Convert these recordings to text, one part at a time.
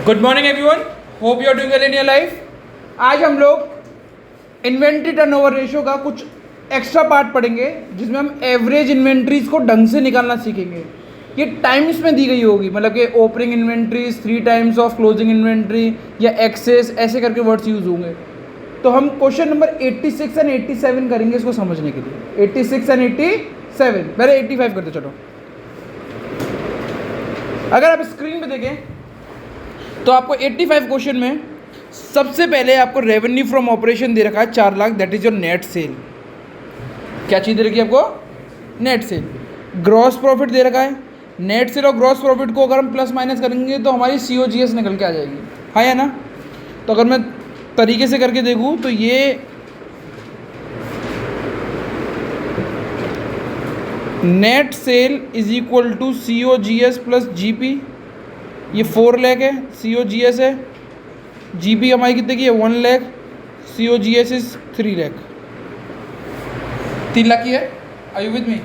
Good morning everyone, hope you are doing well in your life. आज हम लोग inventory turnover ratio का कुछ एक्स्ट्रा पार्ट पढ़ेंगे जिसमें हम एवरेज इन्वेंट्रीज को ढंग से निकालना सीखेंगे। ये टाइम्स में दी गई होगी, मतलब कि opening inventories 3 times of closing inventory या एक्सेस, ऐसे करके वर्ड्स यूज होंगे। तो हम क्वेश्चन नंबर 86 एंड 87 करेंगे इसको समझने के लिए। 86 एंड 87, पहले 85 करते चलो। अगर आप स्क्रीन पे देखें तो आपको 85 क्वेश्चन में सबसे पहले आपको रेवेन्यू फ्रॉम ऑपरेशन दे रखा है 4 lakh, that is your net cell. क्या चीज़ दे रखी है आपको? Net cell. ग्रॉस प्रॉफिट दे रखा है। नेट सेल और ग्रॉस प्रॉफिट को अगर हम प्लस माइनस करेंगे तो हमारी COGS निकल के आ जाएगी, हाँ या ना? तो अगर मैं तरीके से करके देखूँ तो ये net sale is equal to COGS plus GP। ये 4 लाख है, COGS है, GP हमारी कितने की है? 1 लाख, COGS इज 3 लाख। 3 लाख की है। Are you with me?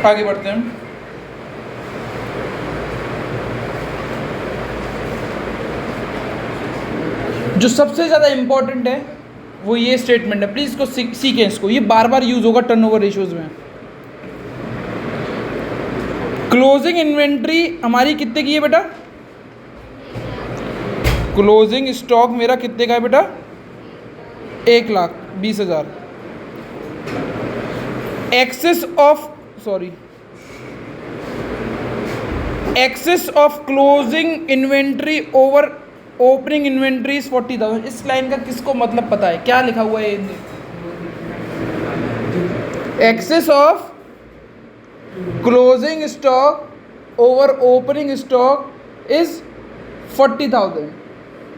आगे बढ़ते हैं। जो सबसे ज़्यादा इंपॉर्टेंट है वो ये स्टेटमेंट है, प्लीज़ इसको सीखें। इसको ये बार बार यूज होगा टर्नओवर रेशियोज में। क्लोजिंग इन्वेंट्री हमारी कितने की है बेटा? क्लोजिंग स्टॉक मेरा कितने का है बेटा? 1,20,000। Excess of closing inventory over opening inventory is 40,000। इस लाइन का किसको मतलब पता है? क्या लिखा हुआ है? Excess of closing stock over opening stock is 40,000।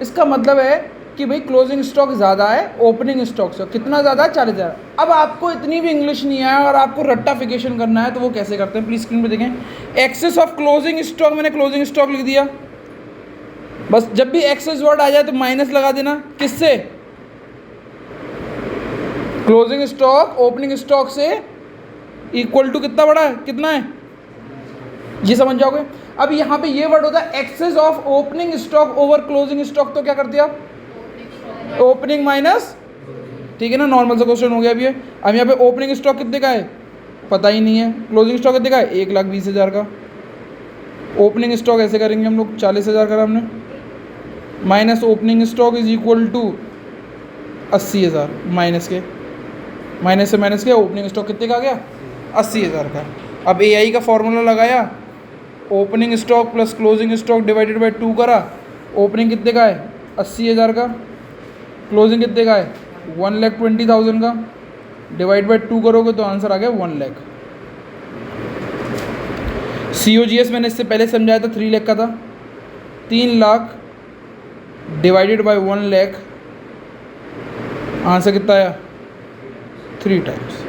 इसका मतलब है कि भाई क्लोजिंग स्टॉक ज़्यादा है ओपनिंग स्टॉक से। कितना ज़्यादा है? 40,000। अब आपको इतनी भी इंग्लिश नहीं आया और आपको रट्टाफिकेशन करना है तो वो कैसे करते हैं, प्लीज़ स्क्रीन पे देखें। एक्सेस ऑफ क्लोजिंग स्टॉक, मैंने क्लोजिंग स्टॉक लिख दिया। बस जब भी एक्सेस वर्ड आ जाए तो माइनस लगा देना। किससे? क्लोजिंग स्टॉक ओपनिंग स्टॉक से इक्वल टू कितना बड़ा है, कितना है, ये समझ जाओगे। अब यहाँ पे ये वर्ड होता है excess of opening stock over closing stock, तो क्या कर दिया? ओपनिंग माइनस, ठीक है ना, नॉर्मल सा क्वेश्चन हो गया अभी। अब यहाँ पे ओपनिंग स्टॉक कितने का है पता ही नहीं है, क्लोजिंग स्टॉक कितने का है? 1,20,000 का। ओपनिंग स्टॉक ऐसे करेंगे हम लोग, 40,000 करा हमने, minus opening stock is equal to 80,000, minus के माइनस से माइनस के ओपनिंग स्टॉक कितने का आ गया? 80,000 का। अब AI का फॉर्मूला लगाया, opening stock plus closing stock divided by 2 करा। ओपनिंग कितने का है? 80,000 का। क्लोजिंग कितने का है? 1,20,000 का। डिवाइड बाय 2 करोगे तो आंसर आ गया 1 लाख। COGS मैंने इससे पहले समझाया था 3 लाख का था। 3 lakh divided bye 1 lakh, answer कितना आया? 3 टाइम्स।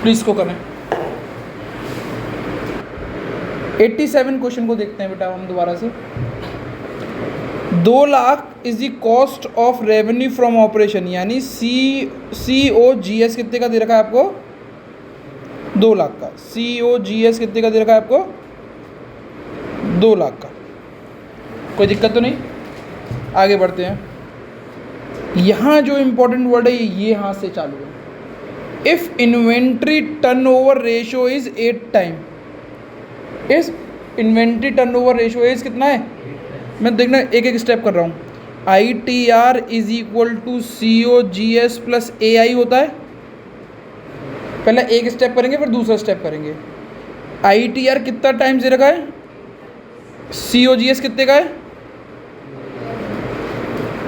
प्लीज को करें। 87 क्वेश्चन को देखते हैं बेटा हम दोबारा से। 2 lakh is the cost of revenue from operation, यानी COGS कितने का दे रखा है आपको? 2 लाख का। COGS कितने का दे रखा है आपको? 2 लाख का। कोई दिक्कत तो नहीं? आगे बढ़ते हैं। यहाँ जो इंपॉर्टेंट वर्ड है ये यहाँ से चालू है। If inventory turnover ratio is 8 time, इस इन्वेंट्री टर्नओवर रेशियो इज कितना है? मैं देखना एक एक स्टेप कर रहा हूँ। ITR is equal to COGS plus AI होता है। पहले एक स्टेप करेंगे फिर दूसरा स्टेप करेंगे। ITR कितना टाइम दे रखा है? COGS कितने का है?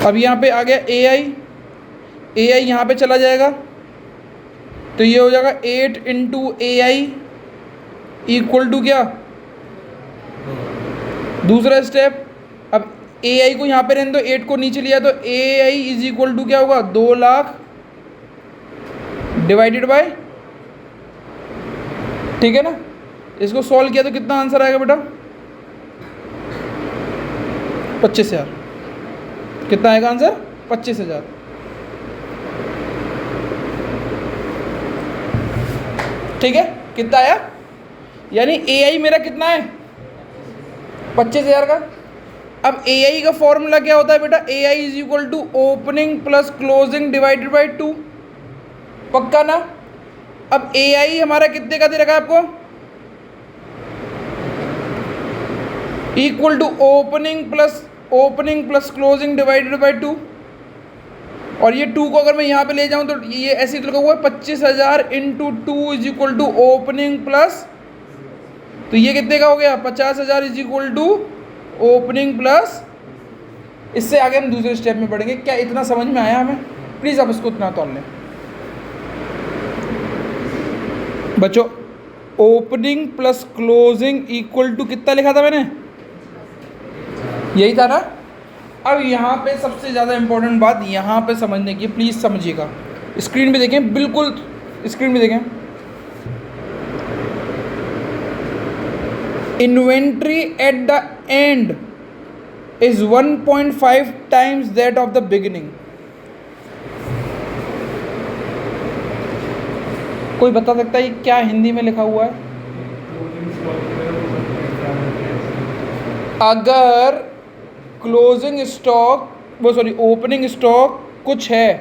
अब यहाँ पे आ गया AI यहाँ पे चला जाएगा तो ये हो जाएगा 8 इंटू AI इक्वल टू क्या? दूसरा स्टेप। अब AI को यहाँ पे रहने दो, 8 को नीचे लिया तो AI इज इक्वल टू क्या होगा? 2 लाख डिवाइडेड बाय, ठीक है ना। इसको सॉल्व किया तो कितना आंसर आएगा बेटा? 25,000। कितना आएगा आंसर? 25,000। ठीक है, कितना आया? यानी ए आई मेरा कितना है 25,000 का। अब ए आई का फॉर्मूला क्या होता है बेटा, A I is equal to opening plus closing divided by 2, पक्का ना। अब ए आई हमारा कितने का दे रखा है आपको, equal to opening plus closing divided by 2, और ये 2 को अगर मैं यहाँ पे ले जाऊँ तो ये ऐसे ही तो लिखा हुआ है 25,000 into 2 is equal to opening plus, तो ये कितने का हो गया 50,000 is equal to opening plus. इससे आगे हम दूसरे स्टेप में बढ़ेंगे। क्या इतना समझ में आया हमें? प्लीज़ आप इसको इतना तोल लें बच्चों। Opening plus closing equal to कितना लिखा था मैंने, यही था ना। अब यहाँ पे सबसे ज़्यादा इंपॉर्टेंट बात यहाँ पे समझने की, प्लीज़ समझिएगा, स्क्रीन पे देखें, बिल्कुल स्क्रीन पे देखें। Inventory at the and is 1.5 times that of the beginning. कोई बता सकता है क्या हिंदी में लिखा हुआ है? अगर क्लोजिंग स्टॉक ओपनिंग स्टॉक कुछ है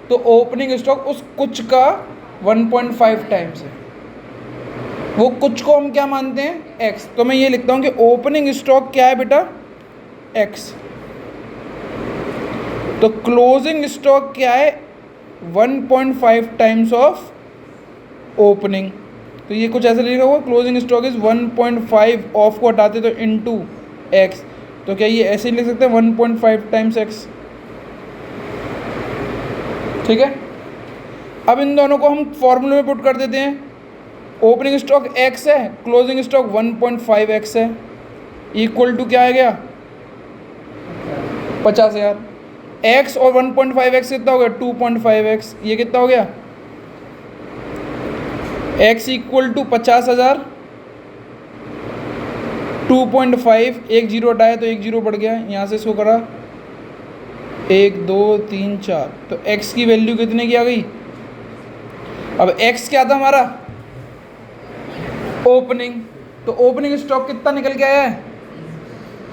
तो ओपनिंग स्टॉक उस कुछ का 1.5 टाइम्स है। वो कुछ को हम क्या मानते हैं, एक्स। तो मैं ये लिखता हूँ कि ओपनिंग स्टॉक क्या है बेटा, एक्स। तो क्लोजिंग स्टॉक क्या है, 1.5 टाइम्स ऑफ ओपनिंग। तो ये कुछ ऐसा लिखा हुआ, क्लोजिंग स्टॉक इज 1.5, ऑफ को हटाते तो इनटू एक्स। तो क्या ये ऐसे ही लिख सकते हैं 1.5 टाइम्स एक्स, ठीक है। अब इन दोनों को हम फॉर्मूले में पुट कर देते हैं। ओपनिंग स्टॉक एक्स है, क्लोजिंग स्टॉक 1.5 एक्स है, इक्वल टू क्या आ गया 50,000। एक्स और 1.5 एक्स कितना हो गया 2.5 एक्स। ये कितना हो गया, एक्स इक्वल टू 50,000, 2.5, एक जीरो हटाया तो एक जीरो बढ़ गया, यहाँ से इसको करा 1 2 3 4, तो x की वैल्यू कितने की आ गई। अब x क्या था हमारा, ओपनिंग। तो ओपनिंग स्टॉक कितना निकल के आया है,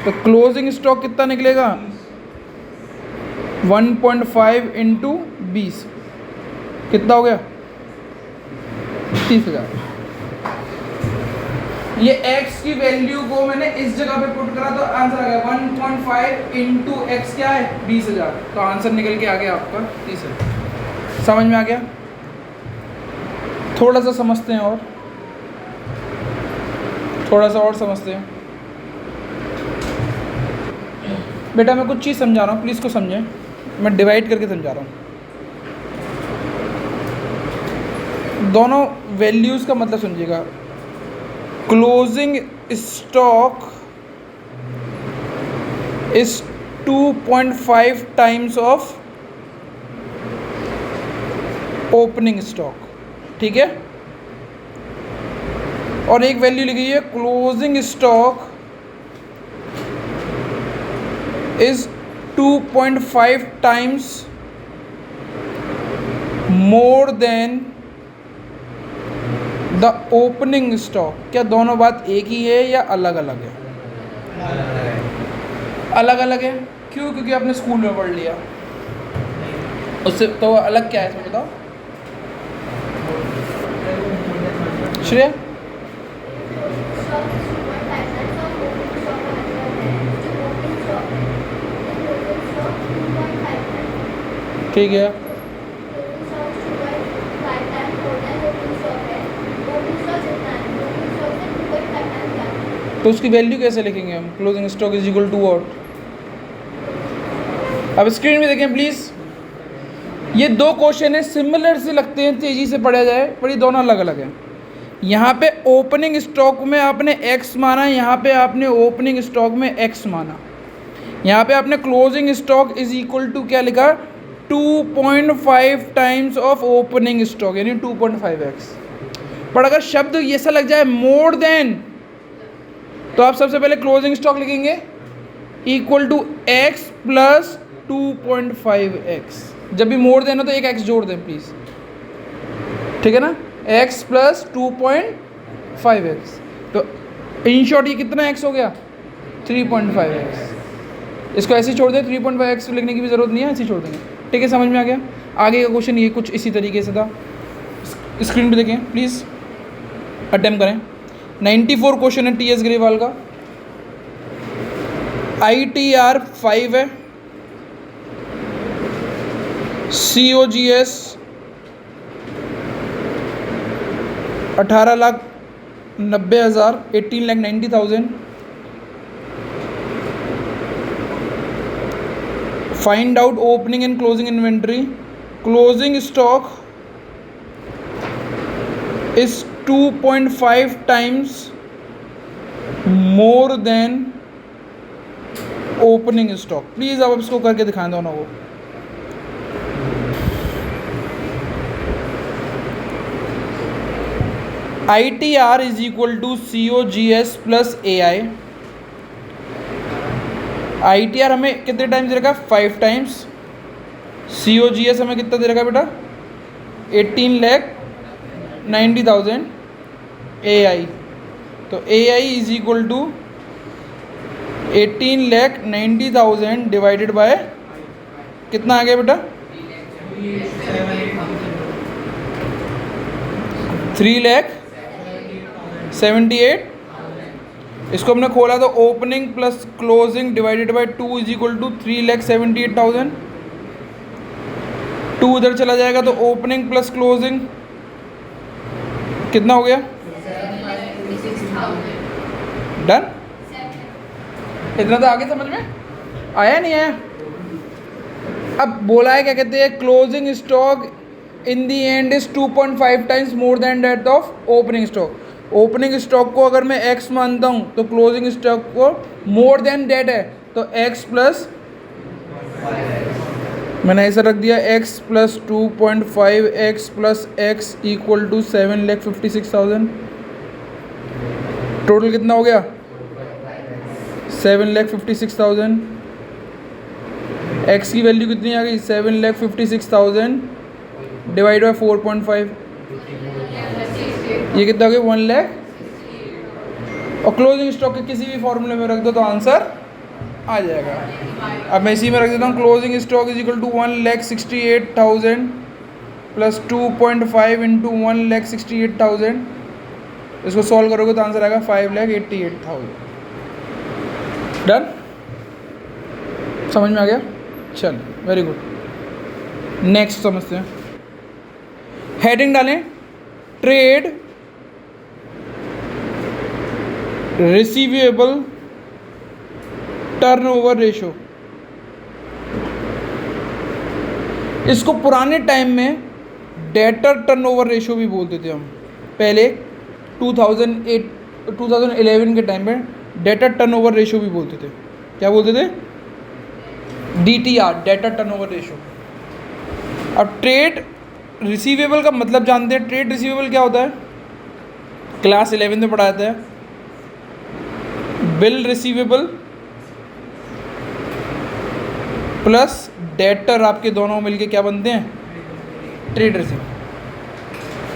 तो क्लोजिंग स्टॉक कितना निकलेगा 1.5 इंटू 20, कितना हो गया 30,000। ये x की वैल्यू को मैंने इस जगह पे पुट करा तो आंसर आ गया 1.5 इंटू एक्स क्या है 20,000। तो आंसर निकल के आ गया आपका 30,000। समझ में आ गया? थोड़ा सा समझते हैं और समझते हैं। बेटा मैं कुछ चीज़ समझा रहा हूँ, प्लीज़ को समझें, मैं डिवाइड करके समझा रहा हूँ। दोनों वैल्यूज़ का मतलब समझिएगा। Closing stock is 2.5 times of opening stock, ठीक है। और एक वैल्यू लिखी है closing stock is 2.5 times more than the opening stock. क्या दोनों बात एक ही है या अलग अलग है? अलग अलग है। क्यों? क्योंकि आपने स्कूल में पढ़ लिया, उससे तो अलग क्या है इसमें बताओ श्रेया। ठीक है, तो उसकी वैल्यू कैसे लिखेंगे हम? Closing stock is equal to what? अब स्क्रीन में देखें प्लीज़। ये दो क्वेश्चन है, सिमिलर से लगते हैं, तेज़ी से पढ़ा जाए, पर ये दोनों अलग अलग हैं। यहाँ पे ओपनिंग स्टॉक में आपने x माना, यहाँ पे आपने ओपनिंग स्टॉक में x माना। यहाँ पे आपने closing stock is equal to क्या लिखा 2.5 टाइम्स ऑफ ओपनिंग स्टॉक, यानी 2.5x। पर अगर शब्द ऐसा लग जाए मोर देन, तो आप सबसे पहले क्लोजिंग स्टॉक लिखेंगे equal to x plus 2.5x। जब भी मोर देना तो एक x जोड़ दें प्लीज़, ठीक है ना, x प्लस 2.5x। तो इन शॉर्ट ये कितना एक्स हो गया 3.5x। इसको ऐसे ही छोड़ दें, 3.5x लिखने की भी ज़रूरत नहीं है, ऐसे ही छोड़ देंगे। ठीक है, समझ में आ गया। आगे का क्वेश्चन ये कुछ इसी तरीके से था, स्क्रीन पे देखें प्लीज़, अटेम्प्ट करें। 94 क्वेश्चन है TS ग्रेवाल का। ITR 5 है, COGS 18,90,000, 18,90,000। Find out opening and closing inventory. Closing stock is 2.5 times more than opening stock. Please आप इसको करके दिखाएं दोनों को। ITR is equal to COGS plus AI। ITR हमें कितने टाइम्स दे रखा है 5 टाइम्स। COGS हमें कितना दे रखा है बेटा 18,90,000 AI। तो AI is equal to 18,90,000 divided by कितना आ गया बेटा 3,78,000। इसको हमने खोला तो opening plus closing divided by 2 is equal to 3,78,000। 2 उधर चला जाएगा तो ओपनिंग प्लस क्लोजिंग कितना हो गया डन। इतना तो आगे समझ में आया नहीं आया। अब बोला है क्या कहते हैं closing stock in the and is 2.5 times more than that of opening stock. Opening stock को अगर मैं x मानता हूँ तो क्लोजिंग स्टॉक को मोर देन डेट है तो x प्लस मैंने ऐसा रख दिया x plus 2.5 x plus x equal to 7,56,000। Total कितना हो गया 7,56,000। x की वैल्यू कितनी आ गई 7,56,000 डिवाइड बाई 4.5 ये कितना हो गया 1 लाख। और क्लोजिंग स्टॉक के किसी भी फॉर्मूले में रख दो तो आंसर आ जाएगा। अब मैं इसी में रख देता हूँ closing stock is equal to 1,68,000 plus 2.5 into 1,68,000। इसको सॉल्व करोगे तो आंसर आएगा 5,88,000। डन, समझ में आ गया। चल वेरी गुड, नेक्स्ट समझते हैं। हेडिंग डालें ट्रेड रिसीवेबल टर्नओवर रेशो। इसको पुराने टाइम में डेटर टर्नओवर रेशो भी बोलते थे हम। पहले 2011 के टाइम में डेटर टर्नओवर रेशो भी बोलते थे। क्या बोलते थे DTR, डेटर टर्नओवर रेशो। अब ट्रेड रिसीवेबल का मतलब जानते हैं। ट्रेड रिसीवेबल क्या होता है क्लास 11 में पढ़ाया था। बिल रिसीवेबल प्लस डेटर आपके दोनों मिलके क्या बनते हैं ट्रेड रिसीवेबल,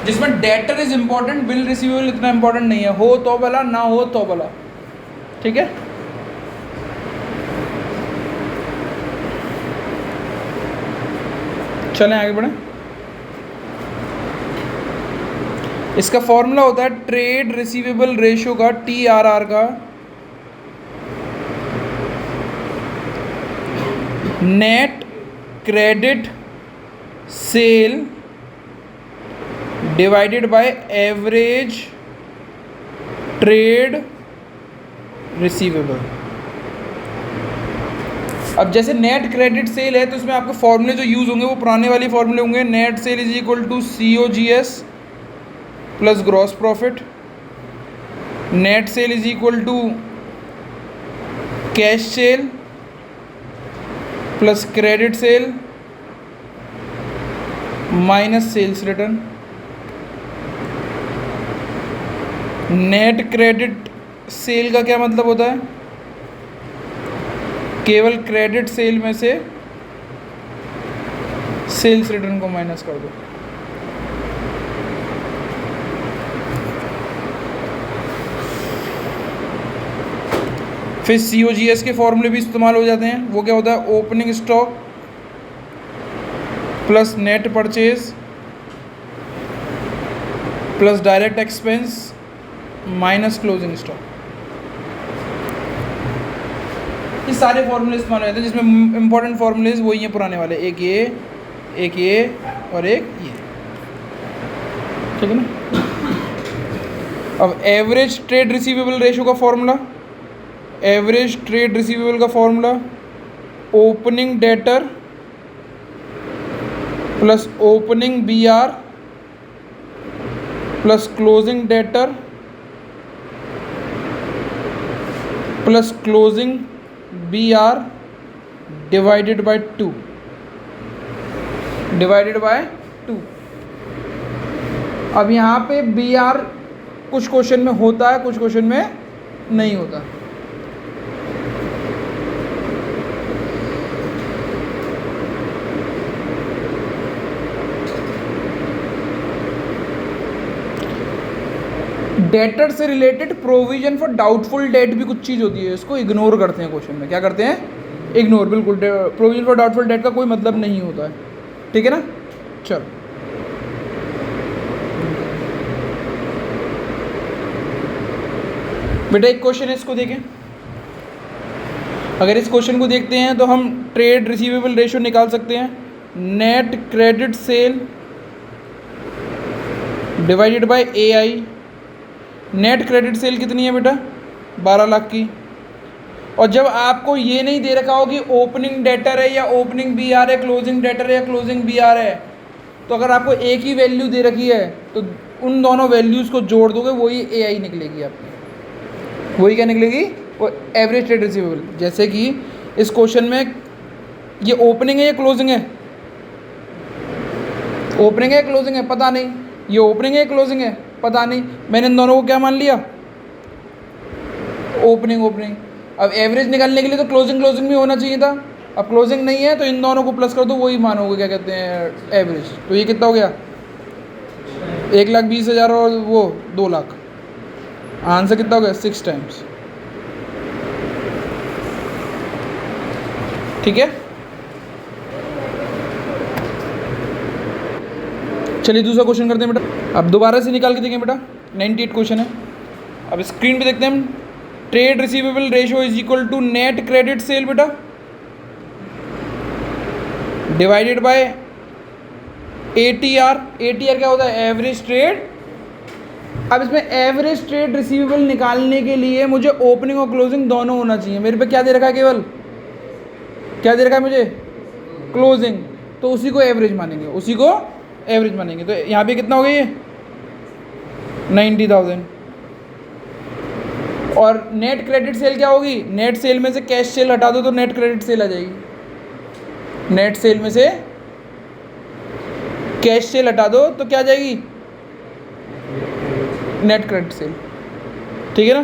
जिसमें debtor is important, bill receivable इतना इंपॉर्टेंट नहीं है। हो तो भला, ना हो तो भला, ठीक है। चलें आगे बढ़ें। इसका फॉर्मूला होता है ट्रेड रिसीवेबल रेशो का TRR का net credit sale divided by average trade receivable. अब जैसे नेट क्रेडिट सेल है तो इसमें आपके फॉर्मूले जो यूज़ होंगे वो पुराने वाले फॉर्मूले होंगे। Net sale is equal to COGS plus gross profit. Net sale is equal to cash sale plus credit sale minus sales return. Net credit sale का क्या मतलब होता है केवल क्रेडिट सेल में से सेल्स रिटर्न को माइनस कर दो। अब 1 फिर COGS के फॉर्मूले भी इस्तेमाल हो जाते हैं। वो क्या होता है, opening stock plus net purchase plus direct expense minus closing stock. ये सारे फॉर्मूले इस्तेमाल हो जाते हैं, जिसमें इंपॉर्टेंट फॉर्मूलेज वही हैं पुराने वाले, एक ये और एक ये, ठीक है ना। अब एवरेज ट्रेड रिसीवेबल रेशियो का फॉर्मूला, एवरेज ट्रेड रिसीवेबल का formula opening debtor plus opening BR plus closing debtor plus closing BR divided by 2 अब यहाँ पे BR कुछ क्वेश्चन में होता है, कुछ क्वेश्चन में नहीं होता। डेटर से related provision for doubtful debt भी कुछ चीज़ होती है, इसको इग्नोर करते हैं क्वेश्चन में। क्या करते हैं, इग्नोर। बिल्कुल, प्रोविजन फॉर डाउटफुल डेट का कोई मतलब नहीं होता है, ठीक है ना। चलो बेटा एक क्वेश्चन है, इसको देखें। अगर इस क्वेश्चन को देखते हैं तो हम ट्रेड रिसीवेबल रेशियो निकाल सकते हैं, net credit sale divided bye AI। Net credit cell कितनी है बेटा, 12 लाख की। और जब आपको ये नहीं दे रखा हो कि ओपनिंग डेटर है या ओपनिंग BR है, क्लोजिंग डेटर है या क्लोजिंग BR है, तो अगर आपको एक ही वैल्यू दे रखी है तो उन दोनों वैल्यूज़ को जोड़ दोगे, वही AI निकलेगी आपकी। वही क्या निकलेगी, वो एवरेज ट्रेड रिसीवेबल। जैसे कि इस क्वेश्चन में ये ओपनिंग है या क्लोजिंग है, ओपनिंग है क्लोजिंग है पता नहीं, ये ओपनिंग है क्लोजिंग है पता नहीं, मैंने इन दोनों को क्या मान लिया, ओपनिंग। अब एवरेज निकालने के लिए तो क्लोजिंग भी होना चाहिए था। अब क्लोजिंग नहीं है तो इन दोनों को प्लस कर दो, वही मानोगे क्या कहते हैं, एवरेज। तो ये कितना हो गया, 1,20,000 और वो 2 लाख। आंसर कितना हो गया, 6 टाइम्स। ठीक है, चलिए दूसरा क्वेश्चन करते हैं बेटा। अब दोबारा से निकाल के देखें बेटा, 98 क्वेश्चन है। अब स्क्रीन पे देखते हैं हम, trade receivable ratio is equal to net credit sale बेटा डिवाइडेड बाय ATR। ATR क्या होता है, एवरेज ट्रेड। अब इसमें एवरेज ट्रेड रिसीवेबल निकालने के लिए मुझे ओपनिंग और क्लोजिंग दोनों होना चाहिए। मेरे पे क्या दे रखा है, केवल क्या दे रखा है मुझे, क्लोजिंग। तो उसी को एवरेज मानेंगे, उसी को एवरेज मानेंगे। तो यहाँ पे कितना हो गया, ये 90,000। और नेट क्रेडिट सेल क्या होगी, नेट सेल में से कैश सेल हटा दो तो नेट क्रेडिट सेल आ जाएगी। नेट सेल में से कैश सेल हटा दो तो क्या आ जाएगी, नेट क्रेडिट सेल। ठीक है ना।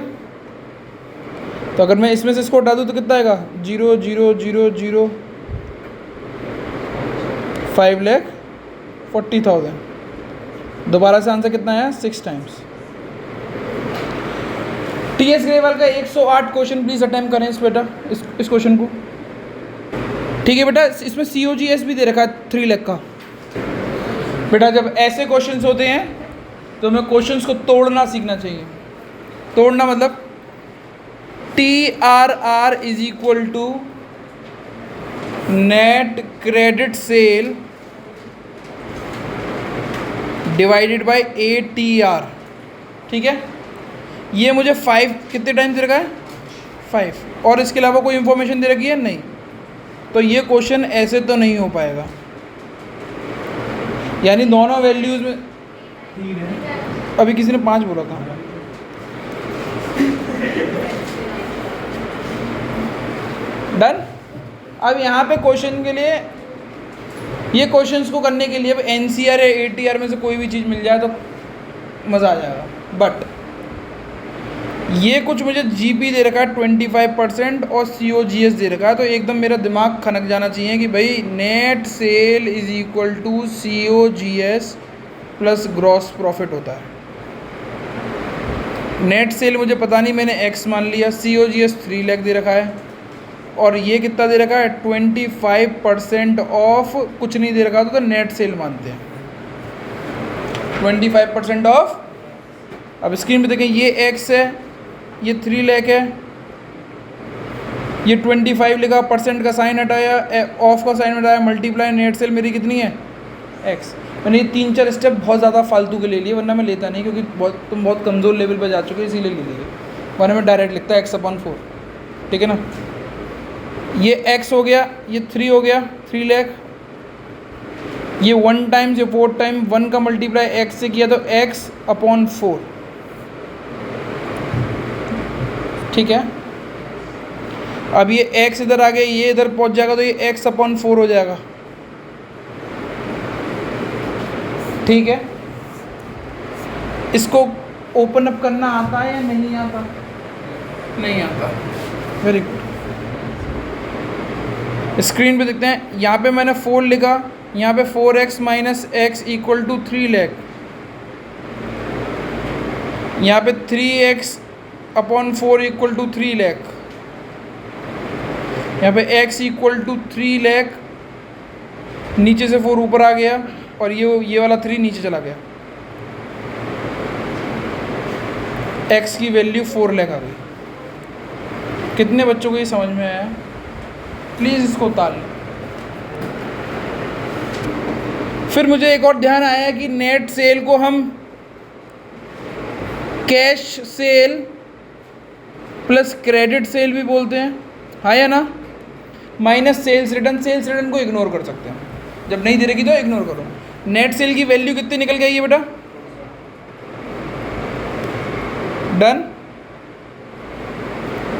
तो अगर मैं इसमें से इसको हटा दूँ तो कितना आएगा, 0,0,0,0 5,40,000। दोबारा से आंसर कितना आया, 6 टाइम्स। TS ग्रेवाल का 108 क्वेश्चन प्लीज अटेम्प्ट करें इस बेटा, इस क्वेश्चन को। ठीक है बेटा, इसमें COGS भी दे रखा है 3 लाख का। बेटा जब ऐसे क्वेश्चंस होते हैं तो हमें क्वेश्चंस को तोड़ना सीखना चाहिए। तोड़ना मतलब TRR is equal to net credit sale divided by ATR। ठीक है, ये मुझे 5 कितने टाइम्स दे रखा है, 5, और इसके अलावा कोई इंफॉर्मेशन दे रखी है नहीं। तो ये क्वेश्चन ऐसे तो नहीं हो पाएगा, यानी दोनों वैल्यूज में, अभी किसी ने 5 बोला था। डन। अब यहाँ पे क्वेश्चन के लिए, ये क्वेश्चंस को करने के लिए अब NCR या ATR में से कोई भी चीज़ मिल जाए तो मज़ा आ जाएगा। बट ये कुछ मुझे GP दे रखा है 25% और COGS दे रखा है, तो एकदम मेरा दिमाग खनक जाना चाहिए कि भाई net sale is equal to COGS plus gross profit होता है। नेट सेल मुझे पता नहीं, मैंने एक्स मान लिया। COGS 3 लाख दे रखा है, और ये कितना दे रखा है 25% ऑफ, कुछ नहीं दे रखा तो नेट सेल मानते हैं 25% ऑफ। अब स्क्रीन पे देखें, ये एक्स है, ये 3 लाख है, ये 25 लिखा, परसेंट का साइन हटाया, ऑफ का साइन हटाया, मल्टीप्लाई, नेट सेल मेरी कितनी है एक्स। मैंने ये 3-4 स्टेप बहुत ज़्यादा फालतू के ले लिए, वरना मैं लेता नहीं, क्योंकि तुम बहुत कमज़ोर लेवल पर जा चुके हो, इसीलिए ले लिए, वरना मैं डायरेक्ट लिखता x/4। ठीक है ना। ये x हो गया, ये 3 हो गया, 3 लाख, ये 1 टाइम्स, ये 4 टाइम, 1 का मल्टीप्लाई x से किया तो x/4। ठीक है। अब ये x इधर आ गया, ये इधर पहुंच जाएगा तो ये x/4 हो जाएगा। ठीक है। इसको ओपन अप करना आता है या नहीं आता? नहीं आता। Very good. स्क्रीन पे देखते हैं, यहाँ पे मैंने 4 लिखा, यहाँ पे 4x minus x equal to 3 lakh, यहाँ पे 3x/4 इक्वल टू 3 लाख, यहाँ पे x इक्वल टू 3 लाख, नीचे से 4 ऊपर आ गया, और ये वाला 3 नीचे चला गया, x की वैल्यू 4 लाख आ गई। कितने बच्चों को ये समझ में आया? प्लीज़ इसको उतार लें। फिर मुझे एक और ध्यान आया कि नेट सेल को हम cash sale plus credit cell भी बोलते हैं, हाँ या ना। माइनस सेल्स रिटर्न को इग्नोर कर सकते हैं, जब नहीं दे रही तो इग्नोर करो। नेट सेल की वैल्यू कितनी निकल गई है बेटा? डन।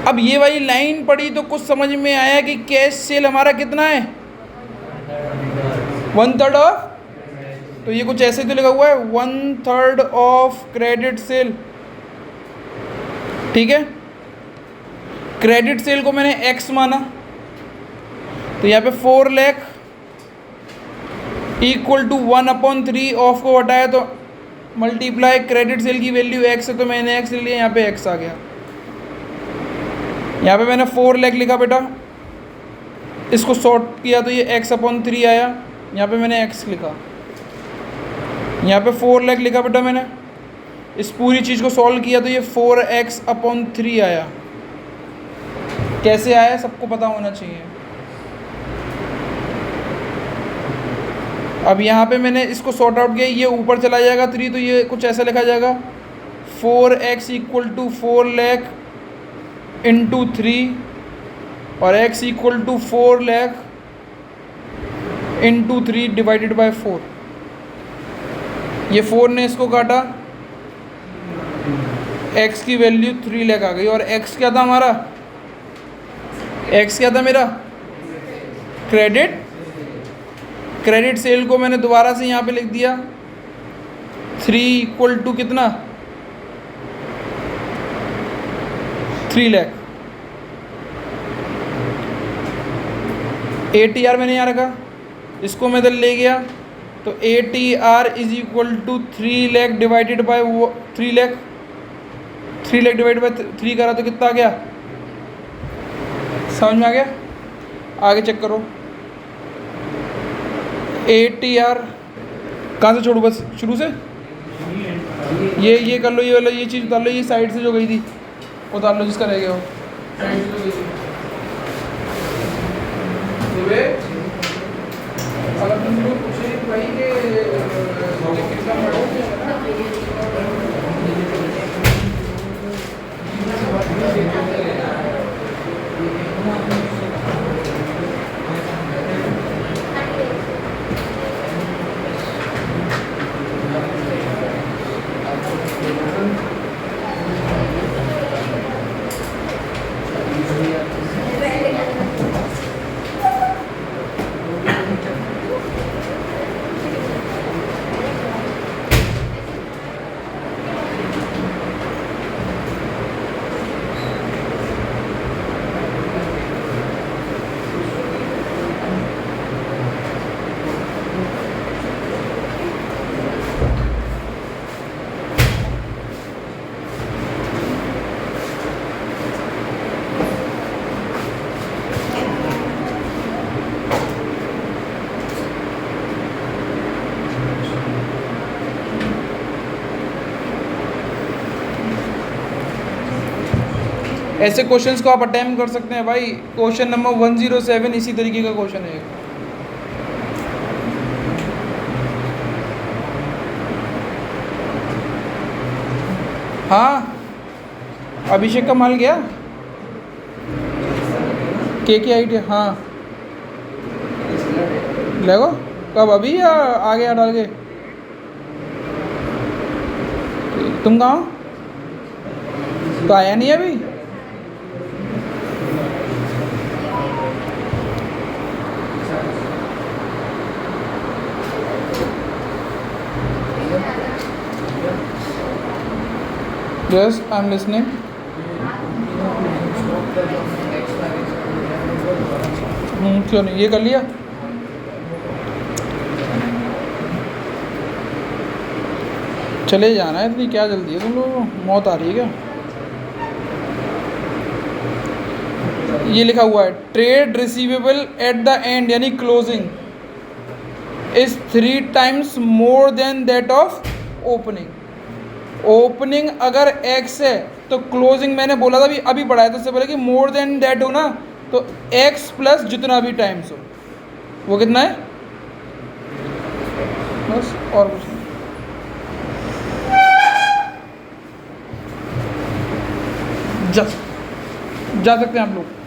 अब ये वाली लाइन पढ़ी तो कुछ समझ में आया कि कैश सेल हमारा कितना है 1/3 ऑफ, तो ये कुछ ऐसे तो लिखा हुआ है 1/3 ऑफ क्रेडिट सेल। ठीक है। क्रेडिट सेल को मैंने x माना, तो यहाँ पे 4 लाख इक्वल टू 1/3, ऑफ को हटाया तो मल्टीप्लाई, क्रेडिट सेल की वैल्यू x है तो मैंने x ले लिया, यहाँ पे x आ गया। यहाँ पे मैंने 4 लाख लिखा बेटा, इसको सॉर्ट किया तो ये x/3 आया, यहाँ पे मैंने x लिखा, यहाँ पे 4 लाख लिखा बेटा मैंने, इस पूरी चीज़ को सॉल्व किया तो ये 4x/3 आया। कैसे आया सबको पता होना चाहिए। अब यहाँ पे मैंने इसको सॉर्ट आउट किया, ये ऊपर चला जाएगा 3, तो ये कुछ ऐसा लिखा जाएगा 4x equal to 4 lakh into 3, और x equal to 4 lakh into 3 divided by 4। ये 4 ने इसको काटा, x की वैल्यू 3 लाख आ गई। और x क्या था हमारा? x क्या था मेरा? क्रेडिट सेल को मैंने दोबारा से यहाँ पे लिख दिया 3 इक्वल टू कितना 3 लाख। ATR मैंने यहाँ रखा, इसको मैं इधर ले गया तो ATR is equal to 3 lakh divided by 3 lakh, 3 lakh divide by 3 करा तो कितना आ गया? समझ में आ गया? आगे चेक करो। ATR कहाँ से छोड़ू? बस शुरू से ये कर लो, ये वाला ये चीज़ उतार लो, ये साइड से जो गई थी उतार लो, जिसका रह गया हो अगर तुम लोग पूछे भाई कि कितना ऐसे क्वेश्चंस को आप अटेम्प्ट कर सकते हैं भाई। क्वेश्चन नंबर 107 इसी तरीके का क्वेश्चन है। हाँ, अभिषेक का माल गया के आई, हाँ लगो कब, अभी या आ गया डाल के? तुम कहाँ हो? तो आया नहीं अभी? Yes I am listening. क्यों नहीं, ये कर लिया? चले जाना है, इतनी क्या जल्दी है तुम लोगों को? मौत आ रही है क्या? ये लिखा हुआ है trade receivable at the end यानी closing is 3 times more than that of opening. Opening अगर x है तो क्लोजिंग मैंने बोला था अभी पढ़ाया था इससे पहले कि मोर देन दैट हो ना, तो x प्लस जितना भी टाइम्स हो वो कितना है, बस और कुछ नहीं। जा सकते हैं आप लोग।